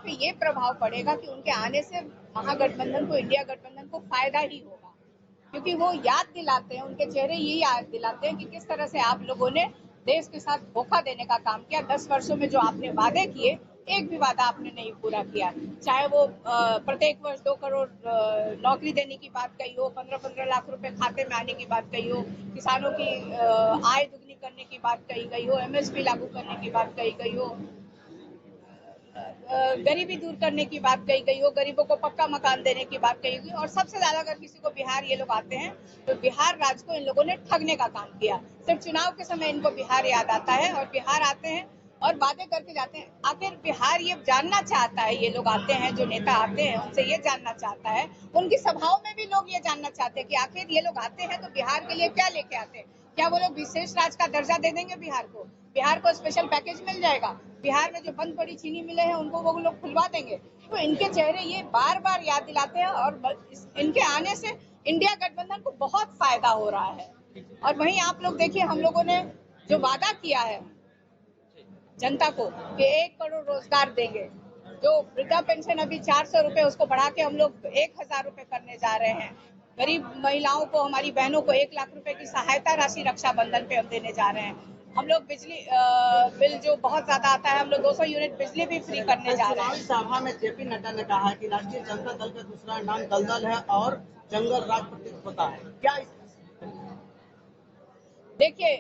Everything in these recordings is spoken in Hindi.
पे ये प्रभाव पड़ेगा कि उनके आने से महागठबंधन को, इंडिया गठबंधन को फायदा ही होगा, क्योंकि वो याद दिलाते हैं, उनके चेहरे यही याद दिलाते हैं कि किस तरह से आप लोगों ने देश के साथ धोखा देने का काम किया। 10 वर्षों में जो आपने वादे किए, एक भी वादा आपने नहीं पूरा किया। चाहे वो प्रत्येक वर्ष 2 करोड़ नौकरी देने की बात कही हो, 15-15 लाख रुपए खाते में आने की बात कही हो, किसानों की आय दुगनी करने की बात कही गई हो, एमएसपी लागू करने की बात कही गई हो, गरीबी दूर करने की बात कही गई हो, गरीबों को पक्का मकान देने की बात कही गई। और सबसे ज्यादा अगर किसी को बिहार ये लोग आते हैं तो बिहार राज्य को इन लोगों ने ठगने का काम किया। सिर्फ चुनाव के समय इनको बिहार याद आता है और बिहार आते हैं और वादे करके जाते हैं। आखिर बिहार ये जानना चाहता है, ये लोग आते हैं, जो नेता आते हैं उनसे ये जानना चाहता है, उनकी सभाओं में भी लोग ये जानना चाहते हैं कि आखिर ये लोग आते हैं तो बिहार के लिए क्या लेके आते हैं। क्या वो लोग विशेष राज्य का दर्जा दे देंगे बिहार को? बिहार को स्पेशल पैकेज मिल जाएगा? बिहार में जो बंद पड़ी चीनी मिले हैं उनको वो लोग खुलवा देंगे? तो इनके चेहरे ये बार बार याद दिलाते हैं और इनके आने से इंडिया गठबंधन को बहुत फायदा हो रहा है। और वहीं आप लोग देखिए, हम लोगों ने जो वादा किया है जनता को कि 1 करोड़ रोजगार देंगे, जो वृद्धा पेंशन अभी 400 रुपए, उसको बढ़ा के हम लोग 1000 रुपए करने जा रहे हैं। गरीब महिलाओं को, हमारी बहनों को 1 लाख रुपए की सहायता राशि रक्षाबंधन पे हम देने जा रहे हैं। हम लोग बिजली बिल जो बहुत ज्यादा आता है, हम लोग 200 यूनिट बिजली भी फ्री करने जा रहे हैं। सभा में जेपी नड्डा ने कहा कि राष्ट्रीय जनता दल का दूसरा नाम दलदल है और जंगल राज प्रतीत होता है। क्या देखिए,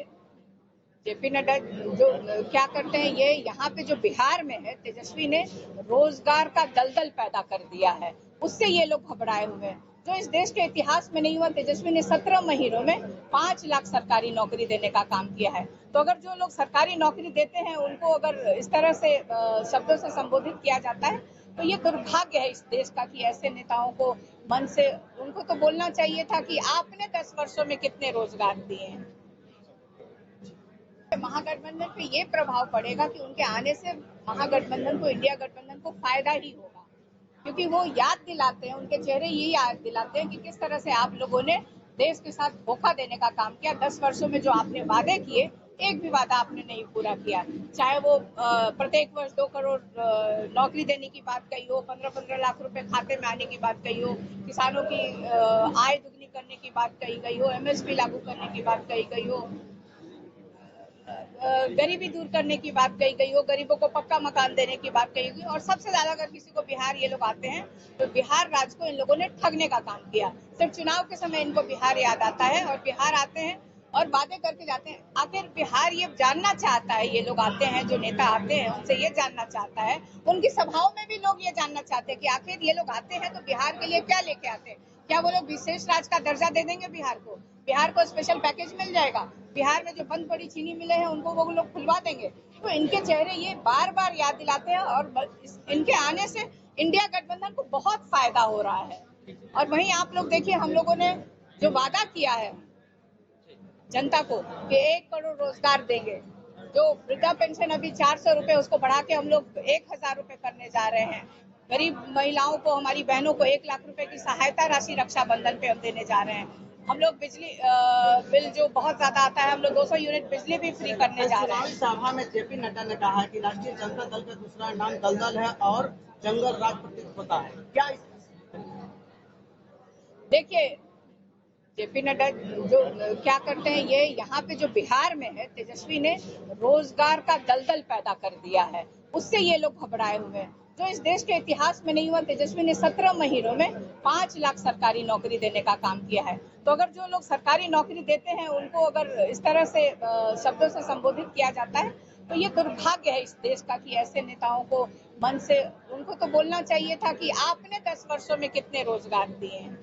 जेपी नड्डा जो क्या करते हैं, ये यहाँ पे जो बिहार में है, तेजस्वी ने रोजगार का दलदल पैदा कर दिया है, उससे ये लोग घबराए हुए हैं। जो इस देश के इतिहास में नहीं हुआ। तेजस्वी ने 17 महीनों में 5 लाख सरकारी नौकरी देने का काम किया है। तो अगर जो लोग सरकारी नौकरी देते हैं उनको अगर इस तरह से शब्दों से संबोधित किया जाता है तो ये दुर्भाग्य है इस देश का कि ऐसे नेताओं को मन से, उनको तो बोलना चाहिए था कि आपने 10 वर्षों में कितने रोजगार दिए हैं। महागठबंधन पे ये प्रभाव पड़ेगा कि उनके आने से महागठबंधन को, इंडिया गठबंधन को फायदा ही होगा, क्योंकि वो याद दिलाते हैं, उनके चेहरे यही याद दिलाते हैं कि किस तरह से आप लोगों ने देश के साथ धोखा देने का काम किया। 10 वर्षों में जो आपने वादे किए, एक भी वादा आपने नहीं पूरा किया। चाहे वो प्रत्येक वर्ष 2 करोड़ नौकरी देने की बात कही हो, 15-15 लाख रुपए खाते में आने की बात कही हो, किसानों की आय दुगनी करने की बात कही गई हो, एमएसपी लागू करने की बात कही गई हो, गरीबी दूर करने की बात कही गई हो, गरीबों को पक्का मकान देने की बात कही गई। और सबसे ज्यादा अगर किसी को बिहार ये लोग आते हैं तो बिहार राज्य को इन लोगों ने ठगने का काम किया। सिर्फ चुनाव के समय इनको बिहार याद आता है और बिहार आते हैं और वादे करके जाते हैं। आखिर बिहार ये जानना चाहता है, ये लोग आते हैं, जो नेता आते हैं उनसे ये जानना चाहता है, उनकी सभाओं में भी लोग ये जानना चाहते हैं कि आखिर ये लोग आते हैं तो बिहार के लिए क्या लेके आते हैं। क्या वो लोग विशेष राज्य का दर्जा दे देंगे बिहार को? बिहार को स्पेशल पैकेज मिल जाएगा? बिहार में जो बंद पड़ी चीनी मिले हैं उनको वो लोग खुलवा देंगे? तो इनके चेहरे ये बार बार याद दिलाते हैं और इनके आने से इंडिया गठबंधन को बहुत फायदा हो रहा है। और वहीं आप लोग देखिए, हम लोगों ने जो वादा किया है जनता को कि 1 करोड़ रोजगार देंगे, जो वृद्धा पेंशन अभी 400 रुपए, उसको बढ़ा के हम लोग 1000 रुपए करने जा रहे हैं। गरीब महिलाओं को, हमारी बहनों को 1 लाख रुपए की सहायता राशि रक्षाबंधन पे हम देने जा रहे हैं। हम लोग बिजली बिल जो बहुत ज्यादा आता है, हम लोग 200 यूनिट बिजली भी फ्री करने जा रहे हैं। सभा में जेपी नड्डा ने कहा कि राष्ट्रीय जनता दल का दूसरा नाम दलदल है और जंगल राज प्रतीत होता है। क्या देखिए, जेपी नड्डा जो क्या करते हैं, ये यहाँ पे जो बिहार में है, तेजस्वी ने रोजगार का दलदल पैदा कर दिया है, उससे ये लोग घबराए हुए हैं। जो इस देश के इतिहास में नहीं हुआ। तेजस्वी ने 17 महीनों में 5 लाख सरकारी नौकरी देने का काम किया है। तो अगर जो लोग सरकारी नौकरी देते हैं उनको अगर इस तरह से शब्दों से संबोधित किया जाता है तो ये दुर्भाग्य है इस देश का कि ऐसे नेताओं को मन से, उनको तो बोलना चाहिए था कि आपने 10 वर्षों में कितने रोजगार दिए हैं।